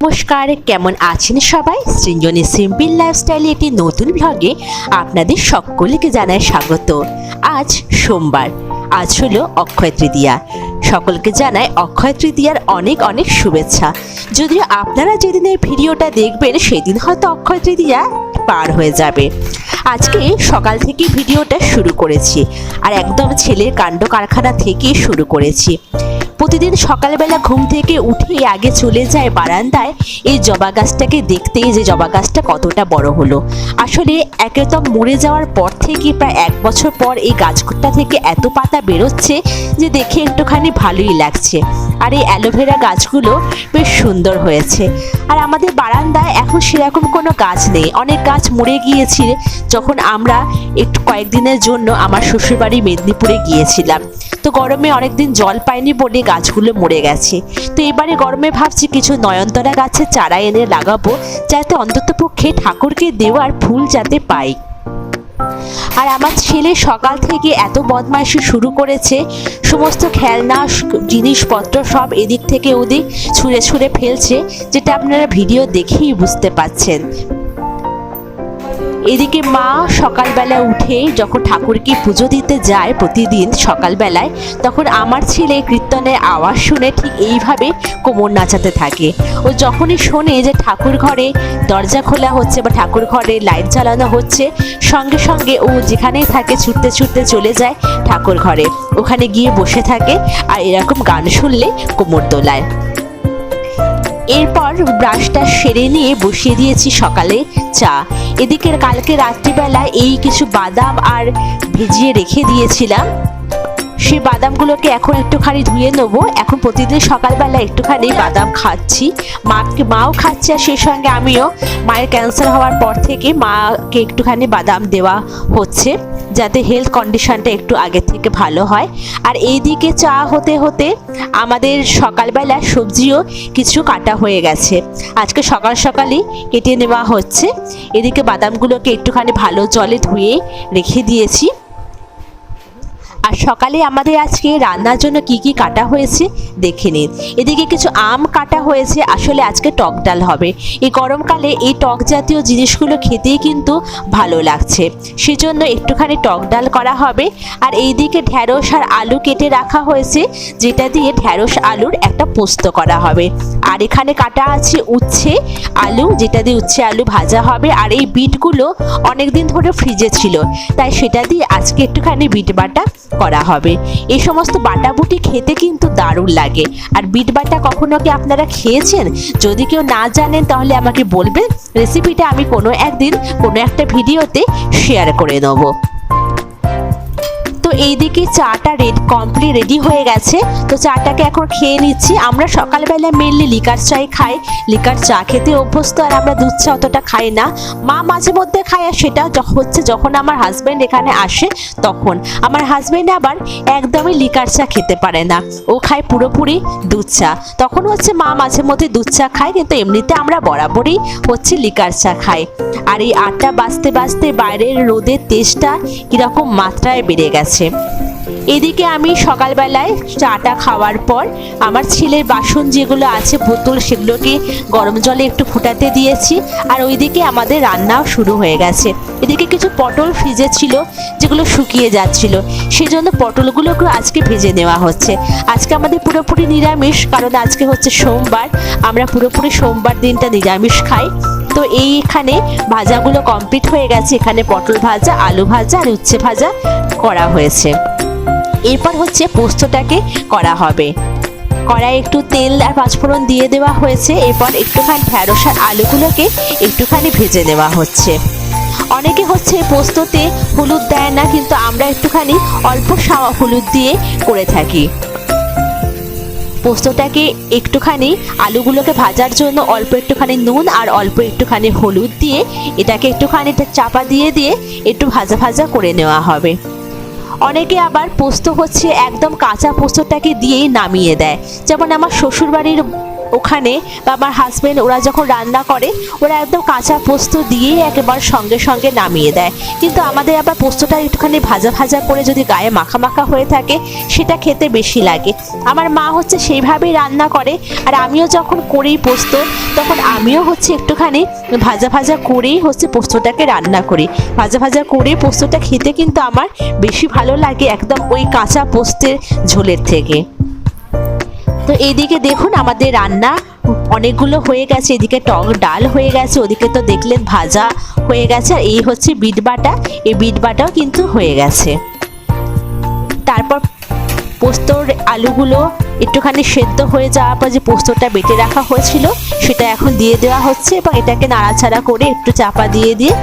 নমস্কার, কেমন আছেন সবাই? সৃঞ্জনী সিম্পল লাইফস্টাইলে একটি নতুন ব্লগে আপনাদের সকলকে জানাই স্বাগত। আজ সোমবার, আজ হলো অক্ষয় তৃতীয়া। সকলকে জানাই অক্ষয় তৃতীয়ার অনেক অনেক শুভেচ্ছা। যদিও আপনারা যেদিন এই ভিডিওটা দেখবেন সেদিন হয়তো অক্ষয় তৃতীয়া পার হয়ে যাবে। আজকে সকাল থেকে ভিডিওটা শুরু করেছি আর একদম ছেলের কাণ্ড কারখানা থেকে শুরু করেছি। প্রতিদিন সকালবেলা ঘুম থেকে উঠে আগে চলে যায় বারান্দায় এই জবা গাছটাকে দেখতে, যে জবা গাছটা কতটা বড় হলো। আসলে একদম মরে যাওয়ার পর থেকে প্রায় 1 বছর পর এই গাছটা থেকে এত পাতা বেরোচ্ছে যে দেখে একটুখানি ভালোই লাগছে। আর এই অ্যালোভেরা গাছগুলো বেশ সুন্দর হয়েছে। আর আমাদের বারান্দায় এখন সেরকম কোনো গাছ নেই, অনেক গাছ মরে গিয়েছে যখন আমরা একটু কয়েকদিনের জন্য আমার শ্বশুরবাড়ি মেদিনীপুরে গিয়েছিলাম। তো গরমে অনেকদিন জল পাইনি বলে গাছগুলো মরে গেছে। তো এবারে গরমে ভাবছি কিছু নয়নতারা গাছের চারা এনে লাগাবো, যাতে অন্ততপক্ষে ঠাকুরকে দেওয়ার ফুল যাতে পাই। আর আমার ছেলে সকাল থেকে এত বদমাইশি শুরু করেছে, সমস্ত খেলনা জিনিসপত্র সব এদিক থেকে ওদিক ছুঁড়ে ছুঁড়ে ফেলছে, যেটা আপনারা ভিডিও দেখেই বুঝতে পাচ্ছেন। এদিকে মা সকালবেলা উঠে যখন ঠাকুরকে পুজো দিতে যায় প্রতিদিন সকালবেলায়, তখন আমার ছেলে কীর্তনের আওয়াজ শুনে ঠিক এইভাবে কোমর নাচাতে থাকে। ও যখনই শোনে যে ঠাকুর ঘরে দরজা খোলা হচ্ছে বা ঠাকুর ঘরে লাইট জ্বালানো হচ্ছে, সঙ্গে সঙ্গে ও যেখানেই থাকে ছুটতে ছুটতে চলে যায় ঠাকুর ঘরে, ওখানে গিয়ে বসে থাকে আর এরকম গান শুনলে কোমর দোলায়। এরপর ব্রাশটা সেরে নিয়ে বসিয়ে দিয়েছি সকালে চা। এদিকে কালকে রাত্রিবেলায় এই কিছু বাদাম আর ভিজিয়ে রেখে দিয়েছিলাম, সেই বাদামগুলোকে এখন একটুখানি ধুয়ে নেবো। এখন প্রতিদিন সকালবেলা একটুখানি বাদাম খাচ্ছি, মাও খাচ্ছে আর সেই সঙ্গে আমিও। মায়ের ক্যান্সার হওয়ার পর থেকে মাকে একটুখানি বাদাম দেওয়া হচ্ছে, যাতে হেলথ কন্ডিশনটা একটু আগের থেকে ভালো হয়। আর এইদিকে চা হতে হতে আমাদের সকালবেলা সবজিও কিছু কাটা হয়ে গেছে, আজকে সকাল সকালই কেটে নেওয়া হচ্ছে। এদিকে বাদামগুলোকে একটুখানি ভালো জলে ধুয়ে রেখে দিয়েছি। আর সকালে আমাদের আজকে রান্নার জন্য কি কি কাটা হয়েছে দেখে নিন। এদিকে কিছু আম কাটা হয়েছে, আসলে আজকে টক ডাল হবে। এই গরমকালে এই টক জাতীয় জিনিসগুলো খেতেই কিন্তু ভালো লাগছে, সেজন্য একটুখানি টক ডাল করা হবে। আর এইদিকে ঢ্যাঁড়স আর আলু কেটে রাখা হয়েছে, যেটা দিয়ে ঢ্যাঁড়স আলুর একটা পোস্ত করা হবে। আর এখানে কাটা আছে উচ্ছে আলু, যেটা দিয়ে উচ্ছে আলু ভাজা হবে। আর এই বিটগুলো অনেকদিন ধরে ফ্রিজে ছিল, তাই সেটা দিয়ে আজকে একটুখানি বিট বাটা করা হবে। এই সমস্ত বাটাবুটি খেতে কিন্তু দারুণ লাগে। আর বিট বাটা কখনো কি আপনারা খেয়েছেন? যদি কেউ না জানেন তাহলে আমাকে বলবেন, রেসিপিটা আমি কোনো একদিন কোনো একটা ভিডিওতে শেয়ার করে নেব। তো এইদিকে চাটা কমপ্লিট রেডি হয়ে গেছে। তো চাটাকে এখন খেয়ে নিচ্ছি। আমরা সকালবেলা মেনলি লিকার চাই খাই, লিকার চা খেতে অভ্যস্ত, আর আমরা দুধ চা অতটা খাই না। মা মাঝে মধ্যে খায়, আর সেটা হচ্ছে যখন আমার হাজব্যান্ড এখানে আসে তখন। আমার হাজব্যান্ড আবার একদমই লিকার চা খেতে পারে না, ও খায় পুরোপুরি দুধ চা। তখন হচ্ছে মা মাঝে মধ্যে দুধ চা খায়, কিন্তু এমনিতে আমরা বরাবরই হচ্ছে লিকার চা খাই। আর এই 8টা বাজতে বাজতে বাইরের রোদের তেজটা কীরকম মাত্রায় বেড়ে গেছে। এদিকে আমি সকালবেলায় চাটা খাওয়ার পর আমার ছেলের বাসন যেগুলো আছে বোতল, সেগুলোকে গরম জলে একটু ফুটাতে দিয়েছি। আর ওইদিকে আমাদের রান্নাও শুরু হয়ে গেছে। এদিকে কিছু পটল ফ্রিজে ছিল যেগুলো শুকিয়ে যাচ্ছিল, সেজন্য পটলগুলোকে আজকে ভেজে নেওয়া হচ্ছে। আজকে আমাদের পুরোপুরি নিরামিষ, কারণ আজকে হচ্ছে সোমবার, আমরা পুরোপুরি সোমবার দিনটা নিরামিষ খাই। তো এইখানে ভাজাগুলো কমপ্লিট হয়ে গেছে, এখানে পটল ভাজা, আলু ভাজা আর উচ্ছে ভাজা করা হয়েছে। এরপর হচ্ছে পোস্তটাকে করা হবে। কড়াই একটু তেল আর পাঁচফোড়ন দিয়ে দেওয়া হয়েছে। এরপর একটুখানি ঢ্যাঁড়স আর আলুগুলোকে একটুখানি ভেজে নেওয়া হচ্ছে। অনেকে হচ্ছে পোস্ততে হলুদ দেয় না, কিন্তু আমরা একটুখানি অল্প হলুদ দিয়ে করে থাকি। পোস্তটাকে একটুখানি আলুগুলোকে ভাজার জন্য অল্প একটুখানি নুন আর অল্প একটুখানি হলুদ দিয়ে এটাকে একটুখানি চাপা দিয়ে দিয়ে একটু ভাজা ভাজা করে নেওয়া হবে। অনেকে আবার পোস্ত হচ্ছে একদম কাঁচা পোস্তটাকে দিয়েই নামিয়ে দেয়, যেমন আমার শ্বশুরবাড়ির ওখানে বা আমার হাজবেন্ড ওরা যখন রান্না করে ওরা একদম কাঁচা পোস্ত দিয়েই একেবারে সঙ্গে সঙ্গে নামিয়ে দেয়, কিন্তু আমাদের আবার পোস্তটা একটুখানি ভাজা ভাজা করে যদি গায়ে মাখা মাখা হয়ে থাকে সেটা খেতে বেশি লাগে। আমার মা হচ্ছে সেইভাবেই রান্না করে, আর আমিও যখন করি পোস্ত তখন আমিও হচ্ছে একটুখানি ভাজা ভাজা করেই হচ্ছে পোস্তটাকে রান্না করি। ভাজা ভাজা করে পোস্তটা খেতে কিন্তু আমার বেশি ভালো লাগে একদম ওই কাঁচা পোস্তের ঝোলের থেকে। তো এইদিকে দেখুন আমাদের রান্না অনেকগুলো হয়ে গেছে, এদিকে টক ডাল হয়ে গেছে, ওদিকে তো দেখলেন ভাজা হয়ে গেছে, আর এই হচ্ছে বিট বাটা, এই বিট বাটাও কিন্তু হয়ে গেছে। তারপর পোস্তর আলুগুলো একটুখানি সেদ্ধ হয়ে যাওয়ার পর যে পোস্তটা বেটে রাখা হয়েছিল সেটা এখন দিয়ে দেওয়া হচ্ছে এবং এটাকে নাড়াচাড়া করে একটু চাপা দিয়ে দিয়ে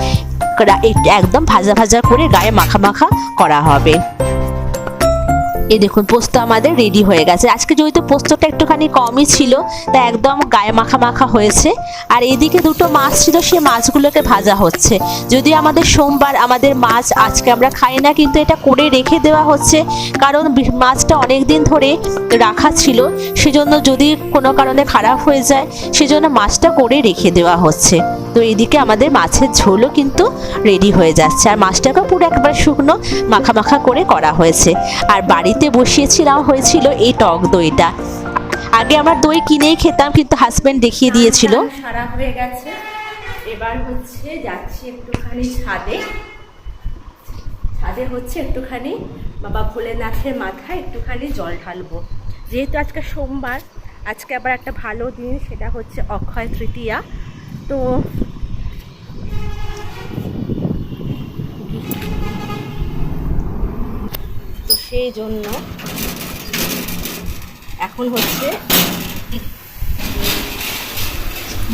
একদম ভাজা ভাজা করে গায়ে মাখা মাখা করা হবে। এই দেখুন পোস্ত আমাদের রেডি হয়ে গেছে। আজকে যেহেতু পোস্তটা একটুখানি কমই ছিল তাই একদম গায়ে মাখা মাখা হয়েছে। আর এইদিকে দুটো মাছ ছিল, সেই মাছগুলোকে ভাজা হচ্ছে। যদি আমাদের সোমবার আমাদের মাছ আজকে আমরা খাই না, কিন্তু এটা করে রেখে দেওয়া হচ্ছে কারণ মাছটা অনেক দিন ধরে রাখা ছিল, সেজন্য যদি কোনো কারণে খারাপ হয়ে যায় সেজন্য মাছটা করে রেখে দেওয়া হচ্ছে। তো এইদিকে আমাদের মাছের ঝোলও কিন্তু রেডি হয়ে যাচ্ছে, আর মাছটাকে পুরো একবার শুকনো মাখা মাখা করে করা হয়েছে। আর বাড়িতে বসিয়েছিলাম হয়েছিল এই টক দইটা। আগে আমার দই কিনেই খেতাম, কিন্তু হাজবেন্ড দেখিয়ে দিয়েছিল। সারা হয়ে গেছে, এবার হচ্ছে যাচ্ছি একটুখানি ছাদে। ছাদে হচ্ছে একটুখানি বাবা ভোলেনাথের মাথায় একটুখানি জল ঢালবো, যেহেতু আজকে সোমবার, আজকে আবার একটা ভালো দিন, সেটা হচ্ছে অক্ষয় তৃতীয়া। তো সেই জন্য এখন হচ্ছে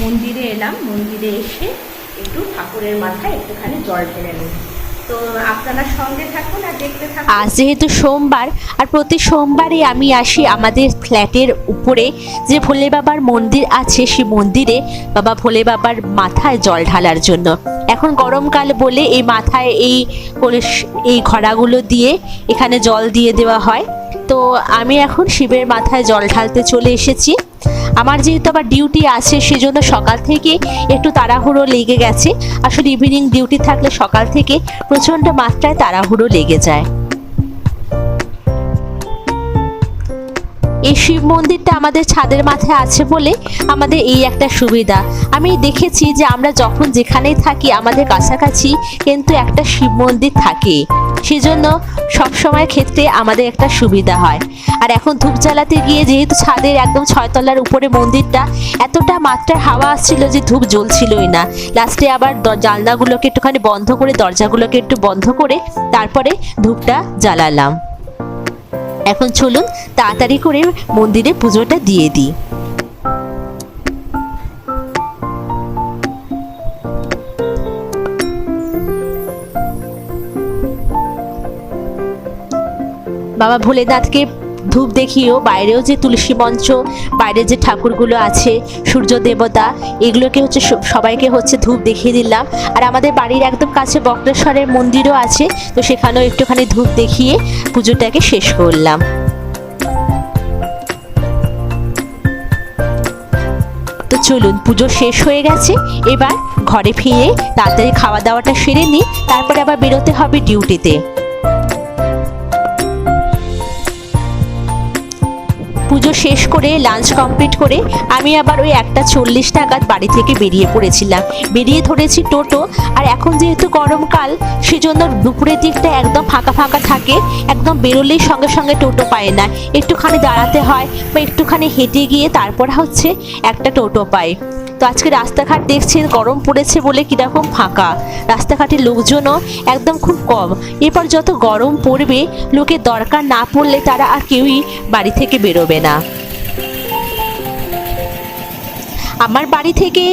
মন্দিরে এলাম, মন্দিরে এসে একটু ঠাকুরের মাথায় একটুখানি জল ঢেলে নিই। তো আপনারা সঙ্গে থাকুন আর দেখতে থাকুন। আজ যেহেতু সোমবার, আর প্রতি সোমবারই আমি আসি আমাদের ফ্ল্যাটের উপরে যে ভোলে বাবার মন্দির আছে সেই মন্দিরে বাবা ভোলে বাবার মাথায় জল ঢালার জন্য। এখন গরমকাল বলে এই মাথায় এই ঘড়াগুলো দিয়ে এখানে জল দিয়ে দেওয়া হয়। তো আমি এখন শিবের মাথায় জল ঢালতে চলে এসেছি। আমার যেহেতু আবার ডিউটি আছে সেজন্য সকাল থেকে একটু তাড়াহুড়ো লেগে গেছে। আসলে ইভিনিং ডিউটি থাকলে সকাল থেকে প্রচণ্ড মাত্রায় তাড়াহুড়ো লেগে যায়। এই শিব মন্দিরটা আমাদের ছাদের মাথায় আছে বলে আমাদের এই একটা সুবিধা। আমি দেখেছি যে আমরা যখন যেখানেই থাকি আমাদের কাছাকাছি কিন্তু একটা শিব মন্দির থাকে, সেজন্য সবসময় ক্ষেত্রে আমাদের একটা সুবিধা হয়। আর এখন ধূপ জ্বালাতে গিয়ে যেহেতু ছাদের একদম 6 তলার উপরে মন্দিরটা, এতটা মাত্রায় হাওয়া আসছিল যে ধূপ জ্বলছিলই না। লাস্টে আবার জানলাগুলোকে একটুখানি বন্ধ করে, দরজাগুলোকে একটু বন্ধ করে তারপরে ধূপটা জ্বালালাম। এখন চলুন তাড়াতাড়ি করে মন্দিরে পুজোটা দিয়ে দিই। বাবা ভোলেনাথকে ধূপ দেখিয়েও বাইরেও যে তুলসী মঞ্চ, বাইরে যে ঠাকুরগুলো আছে, সূর্য দেবতা, এগুলোকে হচ্ছে সবাইকে হচ্ছে ধূপ দেখিয়ে দিলাম। আর আমাদের বাড়ির একদম কাছে বক্রেশ্বরের মন্দিরও আছে, তো সেখানেও একটুখানি ধূপ দেখিয়ে পুজোটাকে শেষ করলাম। তো চলুন পুজো শেষ হয়ে গেছে, এবার ঘরে ফিরে তাড়াতাড়ি খাওয়া দাওয়াটা সেরে নিই, তারপরে আবার বেরোতে হবে ডিউটিতে। পুজো শেষ করে লাঞ্চ কমপ্লিট করে আমি আবার ওই 1:40 নাগাদ বাড়ি থেকে বেরিয়ে পড়েছিলাম। বেরিয়ে ধরেছি টোটো, আর এখন যেহেতু গরমকাল সেজন্য দুপুরের দিকটা একদম ফাঁকা ফাঁকা থাকে, একদম বেরোলেই সঙ্গে সঙ্গে টোটো পায় না, একটুখানি দাঁড়াতে হয় বা একটুখানি হেঁটে গিয়ে তারপর হচ্ছে একটা টোটো পাই। তো আজকে রাস্তাঘাট দেখছেন গরম পড়েছে বলে কীরকম ফাঁকা, রাস্তাঘাটের লোকজনও একদম খুব কম। এরপর যত গরম পড়বে, লোকের দরকার না পড়লে তারা আর কেউই বাড়ি থেকে বেরোবে না। আমার বাড়ি থেকে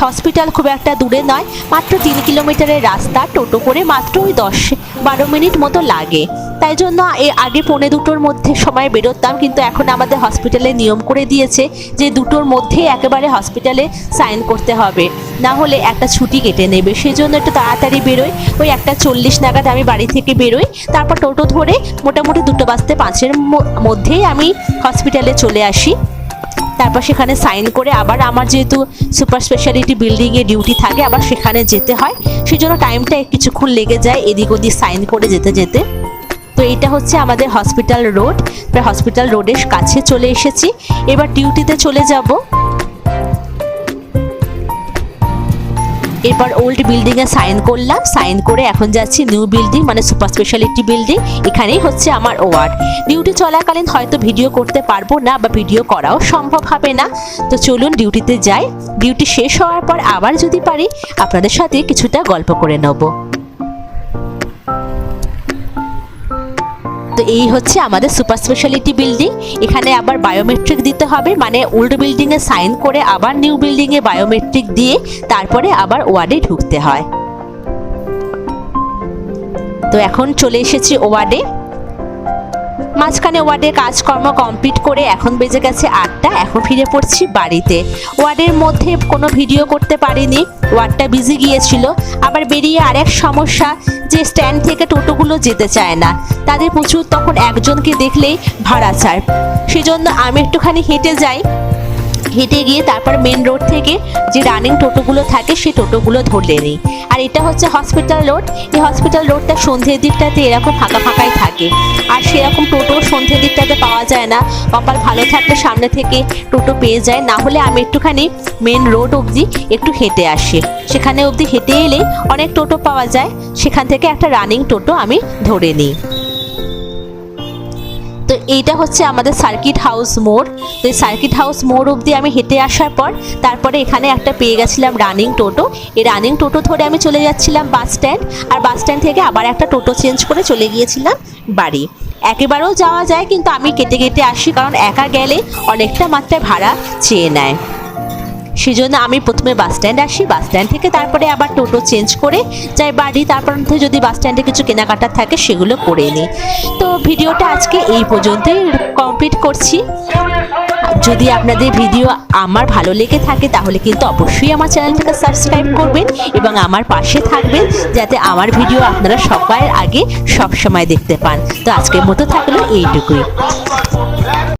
হসপিটাল খুব একটা দূরে নয়, মাত্র 3 কিলোমিটারের রাস্তা। টোটো করে মাত্র ওই 10-12 মিনিট মতো লাগে। তাই জন্য আগে 1:45-2টোর মধ্যে সময় বেরোতাম, কিন্তু এখন আমাদের হসপিটালে নিয়ম করে দিয়েছে যে 2টোর মধ্যে একেবারে হসপিটালে সাইন করতে হবে, না হলে একটা ছুটি কেটে নেবে। সেই জন্য একটু তাড়াতাড়ি বেরোই, ওই 1:40 নাগাদ আমি বাড়ি থেকে বেরোই। তারপর টোটো ধরে মোটামুটি 2:05 মধ্যেই আমি হসপিটালে চলে আসি। তারপর সেখানে সাইন করে আবার আমার যেহেতু সুপার স্পেশালিটি বিল্ডিংয়ে ডিউটি থাকে আবার সেখানে যেতে হয়, সেজন্য টাইমটা কিছুক্ষণ লেগে যায় এদিক ওদিক সাইন করে যেতে যেতে। তো এটা হচ্ছে আমাদের হসপিটাল রোড, প্রায় হসপিটাল রোডের কাছে চলে এসেছি। এবার ডিউটিতে চলে যাব। এরপর ওল্ড বিল্ডিংয়ে সাইন করলাম, সাইন করে এখন যাচ্ছি নিউ বিল্ডিং মানে সুপার স্পেশালিটি বিল্ডিং, এখানেই হচ্ছে আমার ওয়ার্ড। ডিউটি চলাকালীন হয়তো ভিডিও করতে পারবো না বা ভিডিও করাও সম্ভব হবে না, তো চলুন ডিউটিতে যাই। ডিউটি শেষ হওয়ার পর আবার যদি পারি আপনাদের সাথে কিছুটা গল্প করে নেব। তো এই হচ্ছে আমাদের সুপার স্পেশালিটি বিল্ডিং। এখানে আবার বায়োমেট্রিক দিতে হবে, মানে ওল্ড বিল্ডিংয়ে সাইন করে আবার নিউ বিল্ডিংয়ে বায়োমেট্রিক দিয়ে তারপরে আবার ওয়ার্ডে ঢুকতে হয়। তো এখন চলে এসেছি ওয়ার্ডে। মাঝখানে ওয়ার্ডের কাজকর্ম কমপ্লিট করে এখন বেজে গেছে 8টা, এখন ফিরে পড়ছি বাড়িতে। ওয়ার্ডের মধ্যে কোনো ভিডিও করতে পারিনি, ওয়ার্ডটা বিজি গিয়েছিল। আবার বেরিয়ে আরেক সমস্যা যে স্ট্যান্ড থেকে টোটোগুলো যেতে চায় না, তাদের প্রচুর তখন একজনকে দেখলেই ভাড়া চায়, সেজন্য আমি একটুখানি হেঁটে যাই। হেঁটে গিয়ে তারপর মেন রোড থেকে যে রানিং টোটোগুলো থাকে সেই টোটোগুলো ধরে নিই। আর এটা হচ্ছে হসপিটাল রোড। এই হসপিটাল রোডটা সন্ধ্যের দিকটাতে এরকম ফাঁকা ফাঁকাই থাকে, আর সেরকম টোটো সন্ধ্যের দিকটাতে পাওয়া যায় না। কপাল ভালো থাকলে সামনে থেকে টোটো পেয়ে যায়, না হলে আমি একটুখানি মেন রোড অবধি একটু হেঁটে আসি। সেখানে অবধি হেঁটে এলেই অনেক টোটো পাওয়া যায়, সেখান থেকে একটা রানিং টোটো আমি ধরে নিই। তো এইটা হচ্ছে আমাদের সার্কিট হাউস মোড়। তো এই সার্কিট হাউস মোড় অবধি আমি হেঁটে আসার পর তারপরে এখানে একটা পেয়ে গেছিলাম রানিং টোটো। এই রানিং টোটো ধরে আমি চলে যাচ্ছিলাম বাস স্ট্যান্ড, আর বাস স্ট্যান্ড থেকে আবার একটা টোটো চেঞ্জ করে চলে গিয়েছিলাম বাড়ি। একেবারেও যাওয়া যায়, কিন্তু আমি কেটে কেটে আসি, কারণ একা গেলে অনেকটা মাত্রায় ভাড়া চেয়ে নেয়। সেজন্য আমি প্রথমে বাস স্ট্যান্ড আসি, বাস স্ট্যান্ড থেকে তারপরে আবার টোটো চেঞ্জ করে যাই বাড়ি। তারপর যদি বাস স্ট্যান্ডে কিছু কেনাকাটা থাকে সেগুলো করে নিই। তো ভিডিওটা আজকে এই পর্যন্তই কমপ্লিট করছি। যদি আপনাদের ভিডিও আমার ভালো লেগে থাকে তাহলে কিন্তু অবশ্যই আমার চ্যানেলটাকে সাবস্ক্রাইব করবেন এবং আমার পাশে থাকবেন, যাতে আমার ভিডিও আপনারা সবার আগে সব সময় দেখতে পান। তো আজকের মতো থাকলো এইটুকুই।